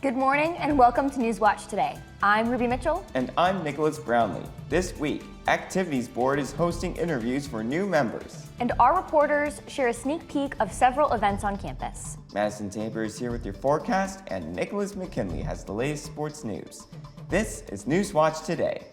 Good morning and welcome to NewsWatch Today. I'm Ruby Mitchell. And I'm Nicholas Brownlee. This week, Activities Board is hosting interviews for new members. And our reporters share a sneak peek of several events on campus. Madison Tabor is here with your forecast, and Nicholas McKinley has the latest sports news. This is NewsWatch Today.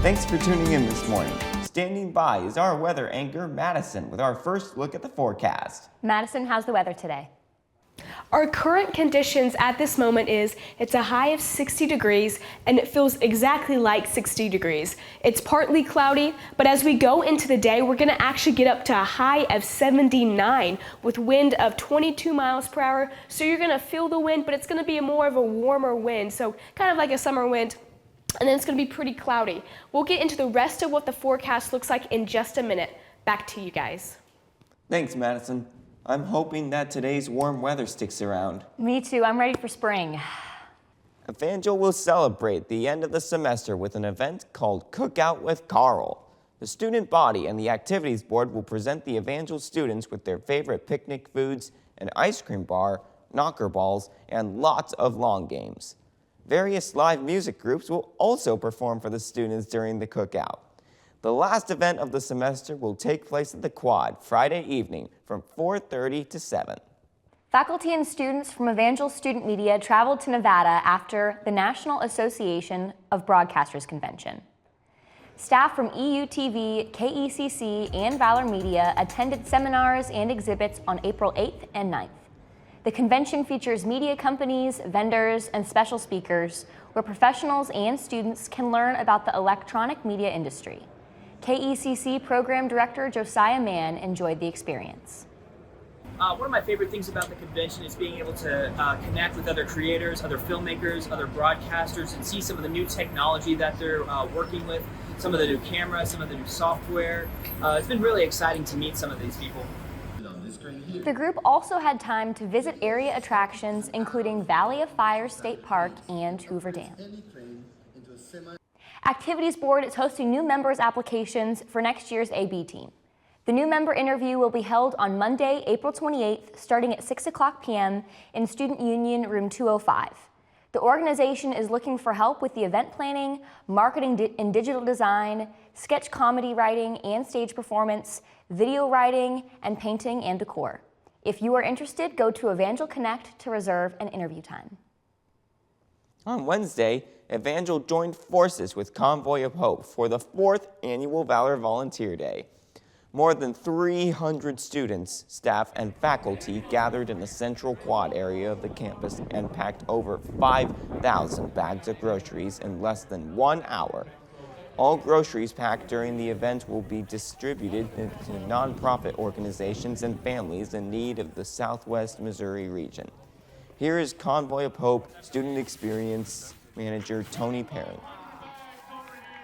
Thanks for tuning in this morning. Standing by is our weather anchor, Madison, with our first look at the forecast. Madison, how's the weather today? Our current conditions at this moment is it's a high of 60 degrees and it feels exactly like 60 degrees. It's partly cloudy, but as we go into the day, we're going to actually get up to a high of 79 with wind of 22 miles per hour. So you're going to feel the wind, but it's going to be more of a warmer wind, so kind of like a summer wind. And then it's going to be pretty cloudy. We'll get into the rest of what the forecast looks like in just a minute. Back to you guys. Thanks, Madison. I'm hoping that today's warm weather sticks around. Me too. I'm ready for spring. Evangel will celebrate the end of the semester with an event called Cookout with Carl. The student body and the activities board will present the Evangel students with their favorite picnic foods, an ice cream bar, knocker balls, and lots of lawn games. Various live music groups will also perform for the students during the cookout. The last event of the semester will take place at the Quad Friday evening from 4:30 to 7. Faculty and students from Evangel Student Media traveled to Nevada after the National Association of Broadcasters Convention. Staff from EUTV, KECC, and Valor Media attended seminars and exhibits on April 8th and 9th. The convention features media companies, vendors, and special speakers where professionals and students can learn about the electronic media industry. KECC Program Director Josiah Mann enjoyed the experience. One of my favorite things about the convention is being able to connect with other creators, other filmmakers, other broadcasters, and see some of the new technology that they're working with, some of the new cameras, some of the new software. It's been really exciting to meet some of these people. The group also had time to visit area attractions including Valley of Fire State Park and Hoover Dam. Activities Board is hosting new members' applications for next year's AB team. The new member interview will be held on Monday, April 28th, starting at 6 o'clock p.m. in Student Union Room 205. The organization is looking for help with the event planning, marketing and digital design, sketch comedy writing and stage performance, video writing, and painting and decor. If you are interested, go to Evangel Connect to reserve an interview time. On Wednesday, Evangel joined forces with Convoy of Hope for the 4th Annual Valor Volunteer Day. More than 300 students, staff, and faculty gathered in the central quad area of the campus and packed over 5,000 bags of groceries in less than 1 hour. All groceries packed during the event will be distributed to nonprofit organizations and families in need of the Southwest Missouri region. Here is Convoy of Hope Student Experience Manager Tony Perrin.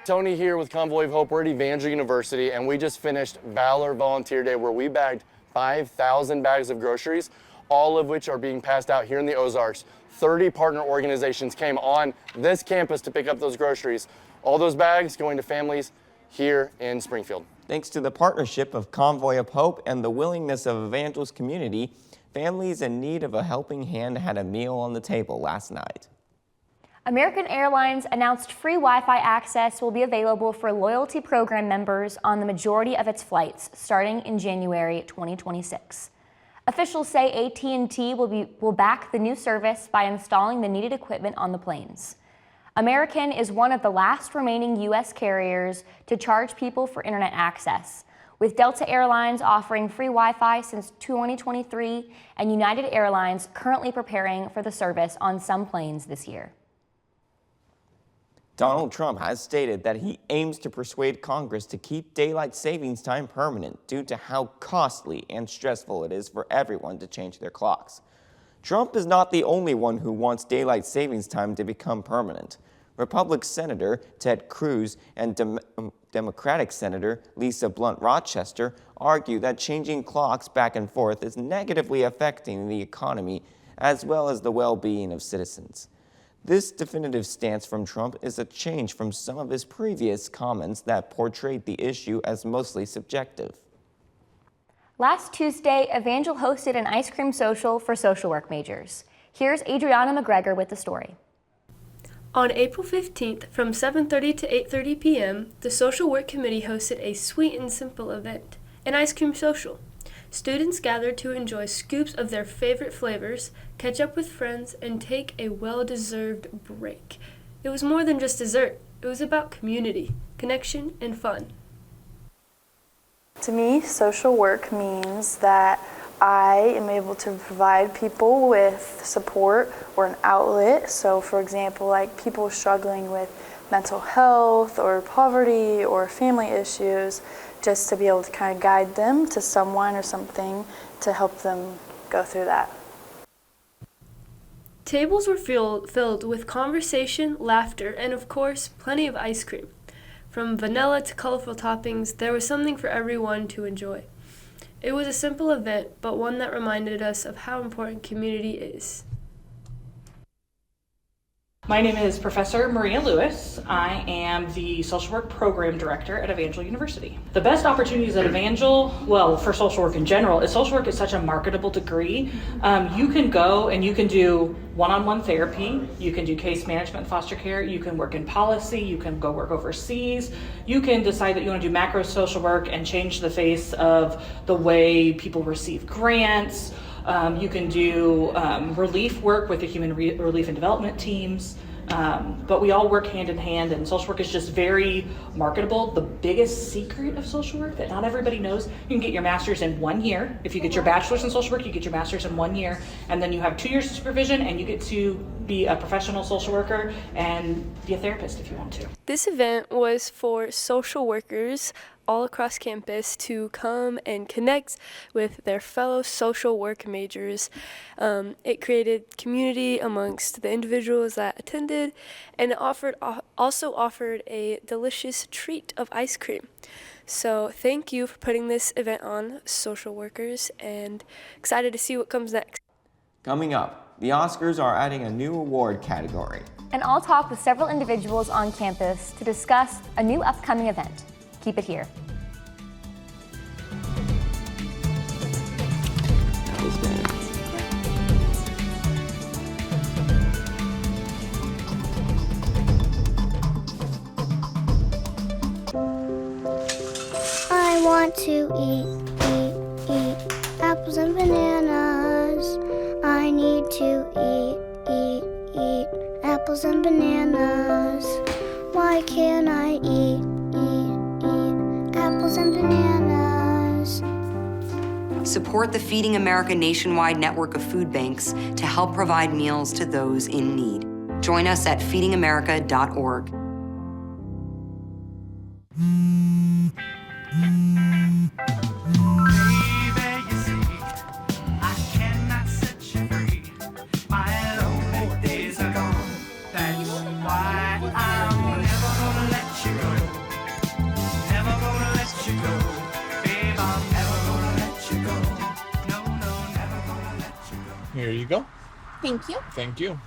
Tony here with Convoy of Hope. We're at Evangel University, and we just finished Valor Volunteer Day, where we bagged 5,000 bags of groceries, all of which are being passed out here in the Ozarks. 30 partner organizations came on this campus to pick up those groceries. All those bags going to families here in Springfield. Thanks to the partnership of Convoy of Hope and the willingness of Evangel's community, families in need of a helping hand had a meal on the table last night. American Airlines announced free Wi-Fi access will be available for loyalty program members on the majority of its flights starting in January 2026. Officials say AT&T will back the new service by installing the needed equipment on the planes. American is one of the last remaining U.S. carriers to charge people for internet access, with Delta Airlines offering free Wi-Fi since 2023 and United Airlines currently preparing for the service on some planes this year. Donald Trump has stated that he aims to persuade Congress to keep daylight savings time permanent due to how costly and stressful it is for everyone to change their clocks. Trump is not the only one who wants daylight savings time to become permanent. Republican Senator Ted Cruz and Democratic Senator Lisa Blunt Rochester argue that changing clocks back and forth is negatively affecting the economy as well as the well-being of citizens. This definitive stance from Trump is a change from some of his previous comments that portrayed the issue as mostly subjective. Last Tuesday, Evangel hosted an ice cream social for social work majors. Here's Adriana McGregor with the story. On April 15th, from 7:30 to 8:30 p.m., the Social Work Committee hosted a sweet and simple event, an ice cream social. Students gathered to enjoy scoops of their favorite flavors, catch up with friends, and take a well-deserved break. It was more than just dessert. It was about community, connection, and fun. To me, social work means that I am able to provide people with support or an outlet. So for example, like people struggling with mental health or poverty or family issues, just to be able to kind of guide them to someone or something to help them go through that. Tables were filled with conversation, laughter, and of course, plenty of ice cream. From vanilla to colorful toppings, there was something for everyone to enjoy. It was a simple event, but one that reminded us of how important community is. My name is Professor Maria Lewis. I am the Social Work Program Director at Evangel University. The best opportunities at Evangel, well, for social work in general, is social work is such a marketable degree. You can go and you can do one-on-one therapy, you can do case management, foster care, you can work in policy, you can go work overseas, you can decide that you want to do macro social work and change the face of the way people receive grants. You can do relief work with the human relief and development teams, but we all work hand in hand, and social work is just very marketable. The biggest secret of social work that not everybody knows, you can get your master's in 1 year. If you get your bachelor's in social work, you get your master's in 1 year, and then you have 2 years of supervision, and you get to be a professional social worker and be a therapist if you want to. This event was for social workers all across campus to come and connect with their fellow social work majors. It created community amongst the individuals that attended, and it also offered a delicious treat of ice cream. So thank you for putting this event on, social workers, and excited to see what comes next. Coming up, the Oscars are adding a new award category. And I'll talk with several individuals on campus to discuss a new upcoming event. Keep it here. I want to eat apples and bananas. I need to eat apples and bananas. Why can't I eat apples and bananas? Support the Feeding America nationwide network of food banks to help provide meals to those in need. Join us at feedingamerica.org. Here you go. Thank you. Thank you.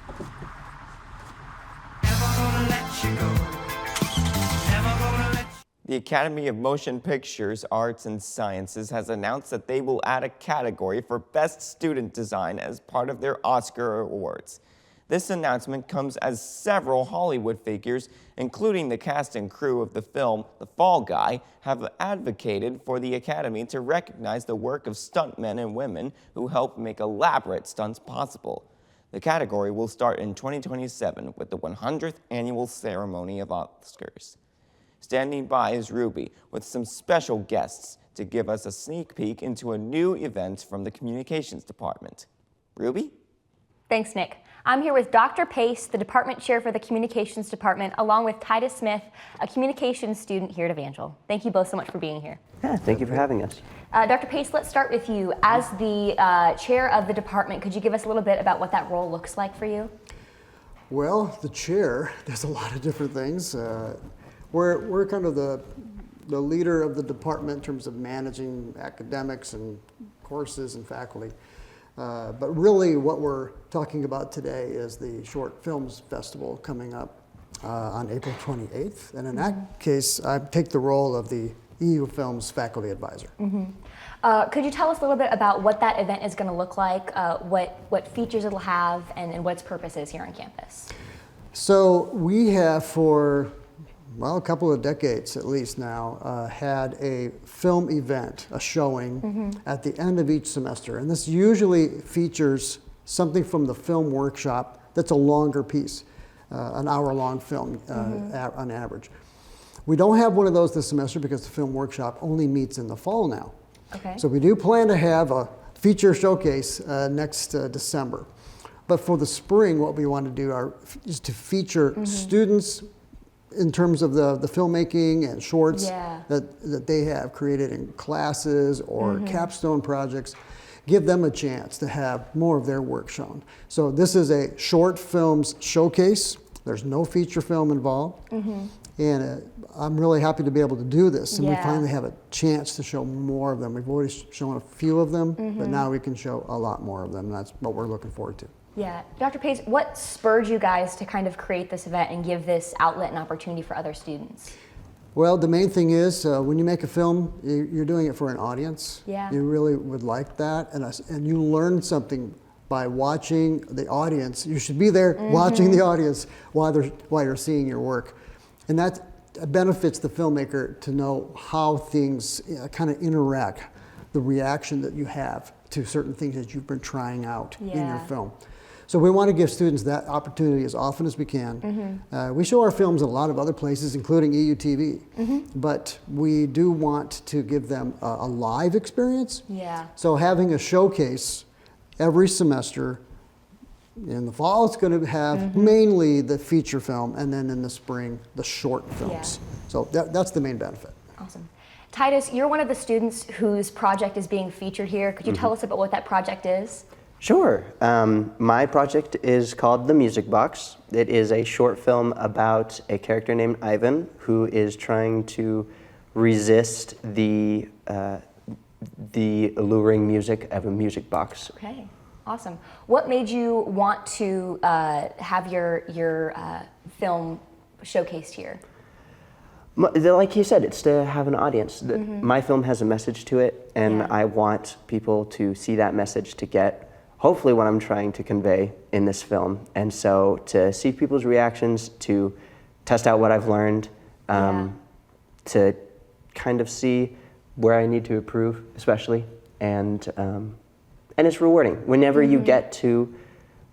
The Academy of Motion Pictures, Arts, and Sciences has announced that they will add a category for Best Student Design as part of their Oscar awards. This announcement comes as several Hollywood figures, including the cast and crew of the film The Fall Guy, have advocated for the Academy to recognize the work of stuntmen and women who help make elaborate stunts possible. The category will start in 2027 with the 100th annual ceremony of Oscars. Standing by is Ruby with some special guests to give us a sneak peek into a new event from the Communications Department. Ruby? Thanks, Nick. I'm here with Dr. Pace, the department chair for the Communications Department, along with Titus Smith, a communications student here at Evangel. Thank you both so much for being here. Yeah, thank you for having us. Dr. Pace, let's start with you. As the chair of the department, could you give us a little bit about what that role looks like for you? Well, the chair does a lot of different things. We're kind of the leader of the department in terms of managing academics and courses and faculty. But really what we're talking about today is the Short Films Festival coming up on April 28th. And in that case, I take the role of the EU Films faculty advisor. Could you tell us a little bit about what that event is going to look like, what features it'll have, and what its purpose is here on campus? So we have for, well, a couple of decades at least now, had a film event, a showing at the end of each semester. And this usually features something from the film workshop that's a longer piece, an hour-long film on average. We don't have one of those this semester because the film workshop only meets in the fall now. Okay. So we do plan to have a feature showcase next December. But for the spring, what we want to do is to feature students in terms of the filmmaking and shorts that they have created in classes or capstone projects. Give them a chance to have more of their work shown. So this is a short films showcase. There's no feature film involved. And I'm really happy to be able to do this. And we finally have a chance to show more of them. We've already shown a few of them, but now we can show a lot more of them. And that's what we're looking forward to. Yeah. Dr. Pace, what spurred you guys to kind of create this event and give this outlet and opportunity for other students? Well, the main thing is when you make a film, you're doing it for an audience. Yeah. You really would like that. And you learn something by watching the audience. You should be there watching the audience while you're seeing your work. And that benefits the filmmaker to know how things kind of interact, the reaction that you have to certain things that you've been trying out in your film. So we want to give students that opportunity as often as we can. We show our films in a lot of other places, including EU TV, but we do want to give them a live experience. Yeah. So having a showcase every semester. In the fall, it's going to have mainly the feature film, and then in the spring, the short films. So that's the main benefit. Awesome. Titus, you're one of the students whose project is being featured here. Could you tell us about what that project is? Sure. My project is called The Music Box. It is a short film about a character named Ivan who is trying to resist the alluring music of a music box. Okay. Awesome. What made you want to have your film showcased here? Like you said, it's to have an audience. My film has a message to it, and I want people to see that message to get hopefully what I'm trying to convey in this film. And so to see people's reactions, to test out what I've learned, to kind of see where I need to improve, especially, and it's rewarding. Whenever you get to,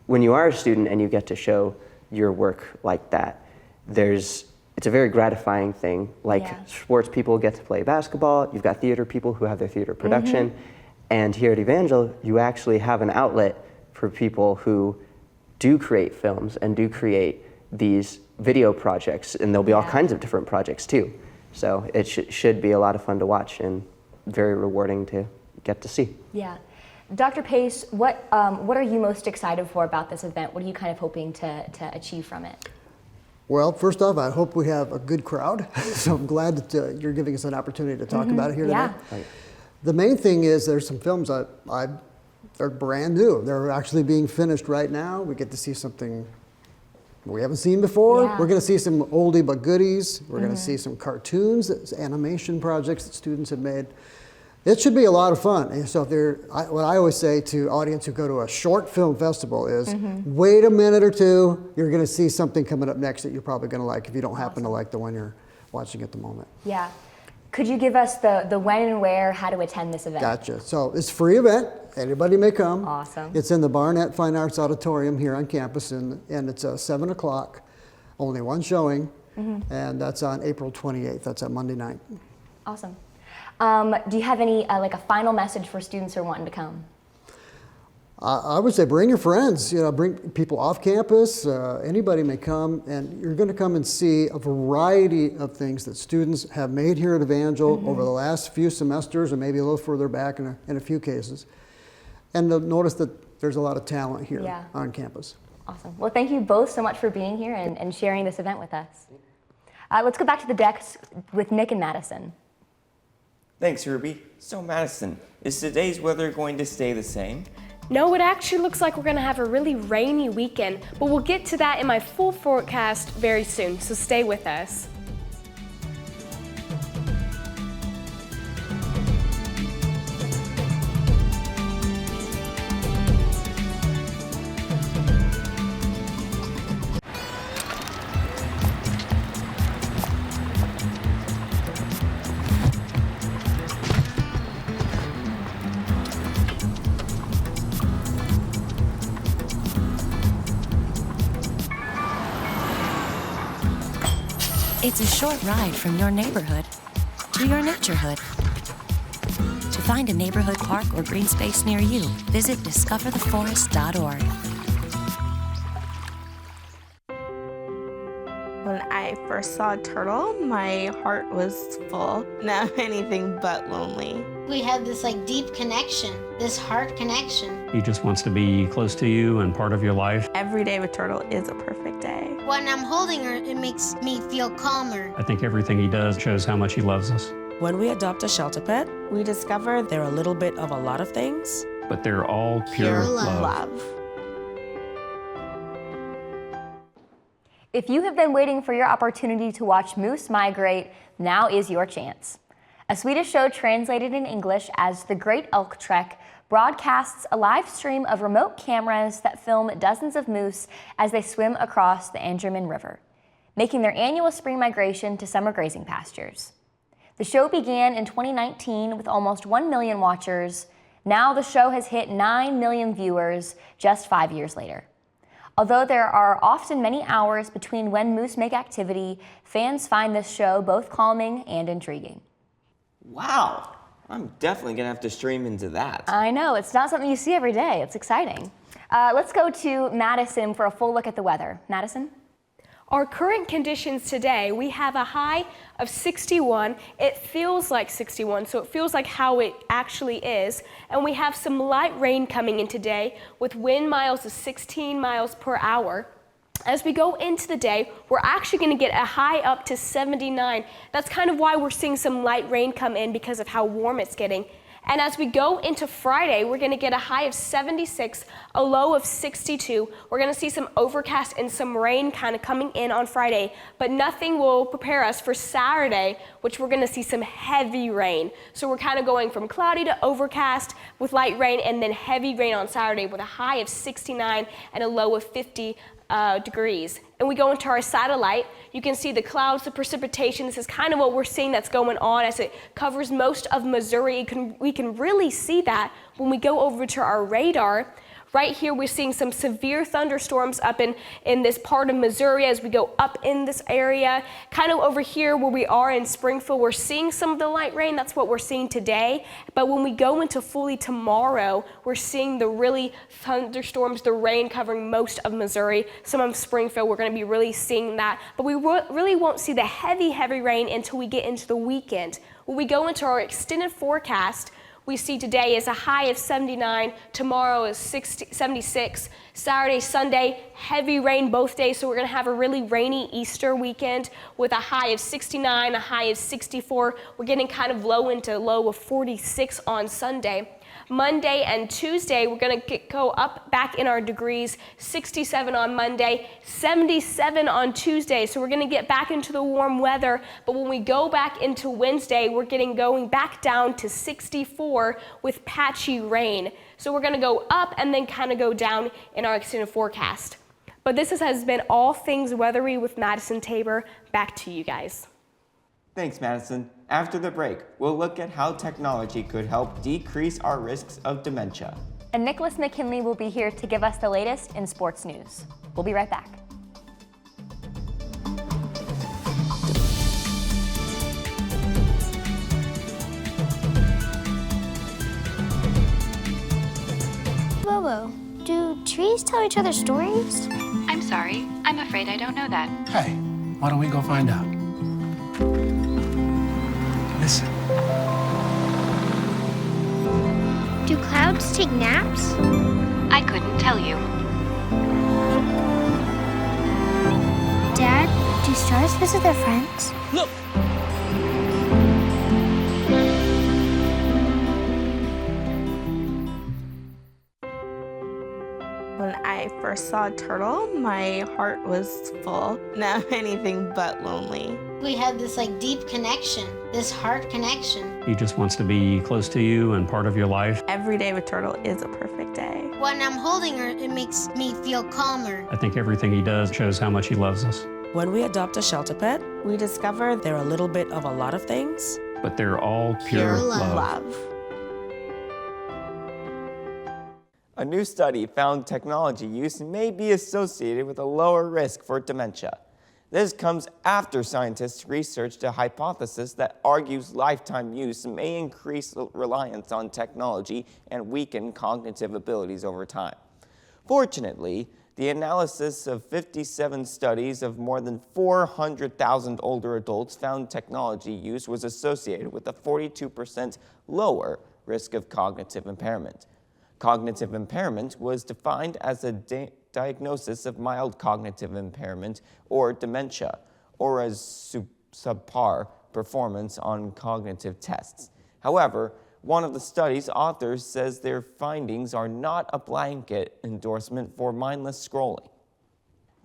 when you are a student and you get to show your work like that, it's a very gratifying thing. Like sports people get to play basketball, you've got theater people who have their theater production, and here at Evangel, you actually have an outlet for people who do create films and do create these video projects, and there'll be all kinds of different projects too. So it should be a lot of fun to watch and very rewarding to get to see. Yeah. Dr. Pace, what are you most excited for about this event? What are you kind of hoping to achieve from it? Well, first off, I hope we have a good crowd. So I'm glad that you're giving us an opportunity to talk about it here today. Right. The main thing is there's some films they're brand new. They're actually being finished right now. We get to see something we haven't seen before. We're going to see some oldie but goodies. We're going to see some cartoons, animation projects that students have made. It should be a lot of fun. And so what I always say to audience who go to a short film festival is, wait a minute or two, you're going to see something coming up next that you're probably going to like if you don't happen to like the one you're watching at the moment. Yeah. Could you give us the when and where, how to attend this event? Gotcha. So it's a free event. Anybody may come. Awesome. It's in the Barnett Fine Arts Auditorium here on campus, and it's 7 o'clock, only one showing, and that's on April 28th. That's a Monday night. Awesome. Do you have any like a final message for students who are wanting to come? I would say bring your friends. Bring people off campus. Anybody may come, and you're going to come and see a variety of things that students have made here at Evangel over the last few semesters, and maybe a little further back in a few cases. And notice that there's a lot of talent here on campus. Awesome. Well, thank you both so much for being here and sharing this event with us. Let's go back to the decks with Nick and Madison. Thanks, Ruby. So, Madison, is today's weather going to stay the same? No, it actually looks like we're gonna have a really rainy weekend, but we'll get to that in my full forecast very soon, so stay with us. It's a short ride from your neighborhood to your naturehood. To find a neighborhood park or green space near you, visit discovertheforest.org. When I first saw a turtle, my heart was full. Now anything but lonely. We have this deep connection, this heart connection. He just wants to be close to you and part of your life. Every day with Turtle is a perfect day. When I'm holding her, it makes me feel calmer. I think everything he does shows how much he loves us. When we adopt a shelter pet, we discover they're a little bit of a lot of things. But they're all pure love. If you have been waiting for your opportunity to watch moose migrate, now is your chance. A Swedish show translated in English as The Great Elk Trek broadcasts a live stream of remote cameras that film dozens of moose as they swim across the Angerman River, making their annual spring migration to summer grazing pastures. The show began in 2019 with almost 1 million watchers. Now the show has hit 9 million viewers just 5 years later. Although there are often many hours between when moose make activity, fans find this show both calming and intriguing. Wow, I'm definitely gonna have to stream into that. I know, it's not something you see every day. It's exciting. Let's go to Madison for a full look at the weather. Madison? Our current conditions today, we have a high of 61. It feels like 61, so it feels like how it actually is. And we have some light rain coming in today with wind miles of 16 miles per hour. As we go into the day, we're actually going to get a high up to 79. That's kind of why we're seeing some light rain come in because of how warm it's getting. And as we go into Friday, we're going to get a high of 76, a low of 62. We're going to see some overcast and some rain kind of coming in on Friday, but nothing will prepare us for Saturday, which we're going to see some heavy rain. So we're kind of going from cloudy to overcast with light rain and then heavy rain on Saturday with a high of 69 and a low of 50 degrees. And we go into our satellite, you can see the clouds, the precipitation. This is kind of what we're seeing that's going on as it covers most of Missouri. We can really see that when we go over to our radar. Right here, we're seeing some severe thunderstorms up in this part of Missouri as we go up in this area. Kind of over here where we are in Springfield, we're seeing some of the light rain. That's what we're seeing today. But when we go into fully tomorrow, we're seeing the really thunderstorms, the rain covering most of Missouri. Some of Springfield, we're going to be really seeing that. But we really won't see the heavy rain until we get into the weekend. When we go into our extended forecast, we see today is a high of 79, tomorrow is 76, Saturday, Sunday, heavy rain both days, so we're going to have a really rainy Easter weekend with a high of 69, a high of 64. We're getting kind of low into low of 46 on Sunday. Monday and Tuesday, we're going to go up back in our degrees, 67 on Monday, 77 on Tuesday. So we're going to get back into the warm weather. But when we go back into Wednesday, we're going back down to 64 with patchy rain. So we're going to go up and then kind of go down in our extended forecast. But this has been all things weathery with Madison Tabor. Back to you guys. Thanks, Madison. After the break, we'll look at how technology could help decrease our risks of dementia. And Nicholas McKinley will be here to give us the latest in sports news. We'll be right back. Bobo, do trees tell each other stories? I'm sorry. I'm afraid I don't know that. Hey, why don't we go find out? Listen. Do clouds take naps? I couldn't tell you. do stars visit their friends? Look! When I first saw a turtle, my heart was full. Now anything but lonely. We had this deep connection, this heart connection. He just wants to be close to you and part of your life. Every day with turtle is a perfect day. When I'm holding her, it makes me feel calmer. I think everything he does shows how much he loves us. When we adopt a shelter pet, we discover they're a little bit of a lot of things. But they're all pure Love. A new study found technology use may be associated with a lower risk for dementia. This comes after scientists researched a hypothesis that argues lifetime use may increase reliance on technology and weaken cognitive abilities over time. Fortunately, the analysis of 57 studies of more than 400,000 older adults found technology use was associated with a 42% lower risk of cognitive impairment. Cognitive impairment was defined as a diagnosis of mild cognitive impairment or dementia, or as subpar performance on cognitive tests. However, one of the study's authors says their findings are not a blanket endorsement for mindless scrolling.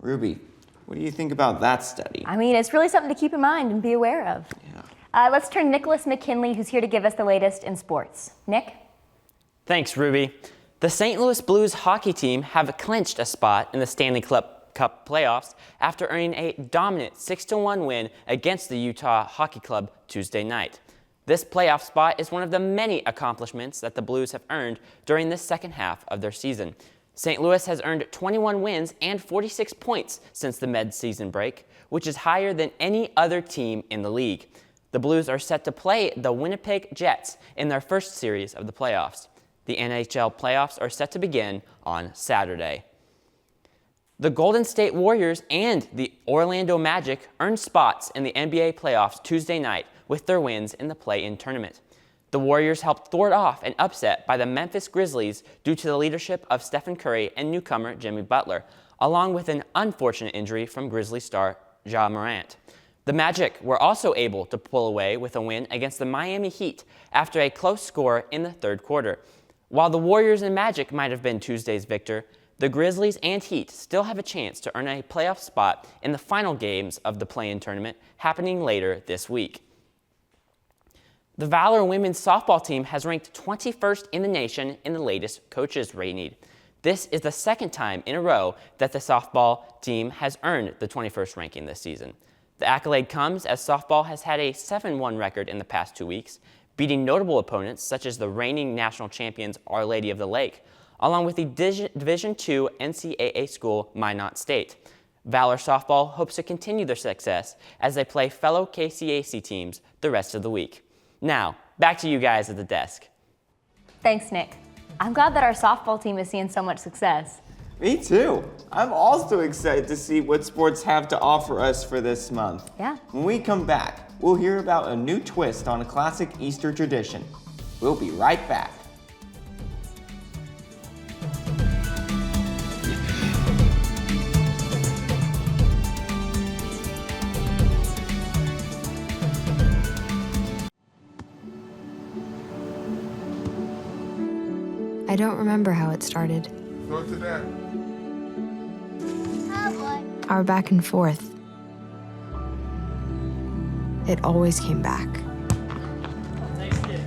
Ruby, what do you think about that study? I mean, it's really something to keep in mind and be aware of. Yeah. Let's turn to Nicholas McKinley, who's here to give us the latest in sports. Nick? Thanks, Ruby. The St. Louis Blues hockey team have clinched a spot in the Stanley Cup playoffs after earning a dominant 6-1 win against the Utah Hockey Club Tuesday night. This playoff spot is one of the many accomplishments that the Blues have earned during this second half of their season. St. Louis has earned 21 wins and 46 points since the mid-season break, which is higher than any other team in the league. The Blues are set to play the Winnipeg Jets in their first series of the playoffs. The NHL playoffs are set to begin on Saturday. The Golden State Warriors and the Orlando Magic earned spots in the NBA playoffs Tuesday night with their wins in the play-in tournament. The Warriors helped thwart off an upset by the Memphis Grizzlies due to the leadership of Stephen Curry and newcomer Jimmy Butler, along with an unfortunate injury from Grizzly star Ja Morant. The Magic were also able to pull away with a win against the Miami Heat after a close score in the third quarter. While the Warriors and Magic might have been Tuesday's victor, the Grizzlies and Heat still have a chance to earn a playoff spot in the final games of the play-in tournament happening later this week. The Valor women's softball team has ranked 21st in the nation in the latest coaches rating. This is the second time in a row that the softball team has earned the 21st ranking this season. The accolade comes as softball has had a 7-1 record in the past 2 weeks, beating notable opponents such as the reigning national champions Our Lady of the Lake, along with the Division II NCAA school Minot State. Valor softball hopes to continue their success as they play fellow KCAC teams the rest of the week. Now, back to you guys at the desk. Thanks, Nick. I'm glad that our softball team is seeing so much success. Me too. I'm also excited to see what sports have to offer us for this month. Yeah. When we come back, we'll hear about a new twist on a classic Easter tradition. We'll be right back. I don't remember how it started. Go to that. Our back and forth. It always came back.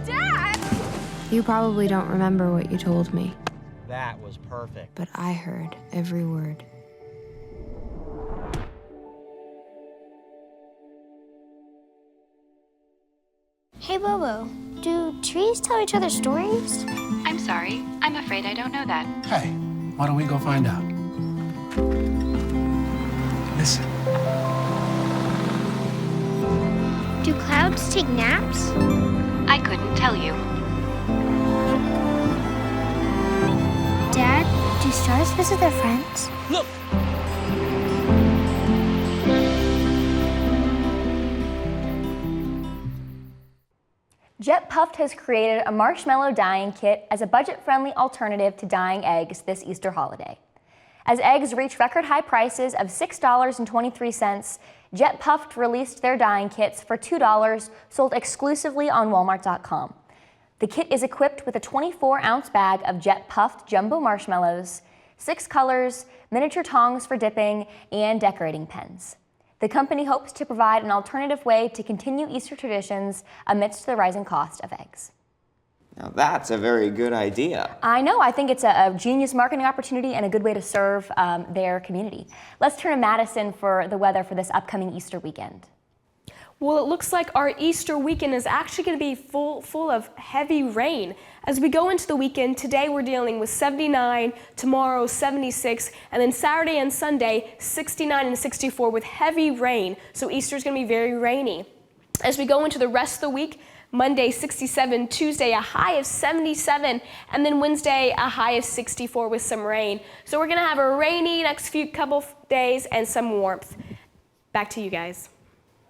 Dad! You probably don't remember what you told me, That was perfect. but I heard every word. Hey, Bobo, do trees tell each other stories? I'm sorry. I'm afraid I don't know that. Hey, why don't we go find out? Listen. Do clouds take naps? I couldn't tell you. Dad, do stars visit their friends? Look! Jet Puffed has created a marshmallow dyeing kit as a budget-friendly alternative to dyeing eggs this Easter holiday. As eggs reach record high prices of $6.23, Jet Puffed released their dyeing kits for $2, sold exclusively on Walmart.com. The kit is equipped with a 24-ounce bag of Jet Puffed jumbo marshmallows, 6 colors, miniature tongs for dipping, and decorating pens. The company hopes to provide an alternative way to continue Easter traditions amidst the rising cost of eggs. Now that's a very good idea. I know, I think it's a genius marketing opportunity and a good way to serve their community. Let's turn to Madison for the weather for this upcoming Easter weekend. Well, it looks like our Easter weekend is actually going to be full of heavy rain. As we go into the weekend, today we're dealing with 79, tomorrow 76, and then Saturday and Sunday 69 and 64 with heavy rain. So Easter's going to be very rainy. As we go into the rest of the week, Monday 67, Tuesday a high of 77, and then Wednesday a high of 64 with some rain. So we're going to have a rainy next few couple days and some warmth. Back to you guys.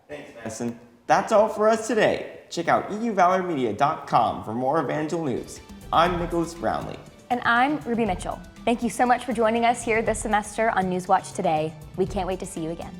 Thanks, Madison. That's all for us today. Check out euvalormedia.com for more Evangel news. I'm Nicholas Brownlee. And I'm Ruby Mitchell. Thank you so much for joining us here this semester on NewsWatch Today. We can't wait to see you again.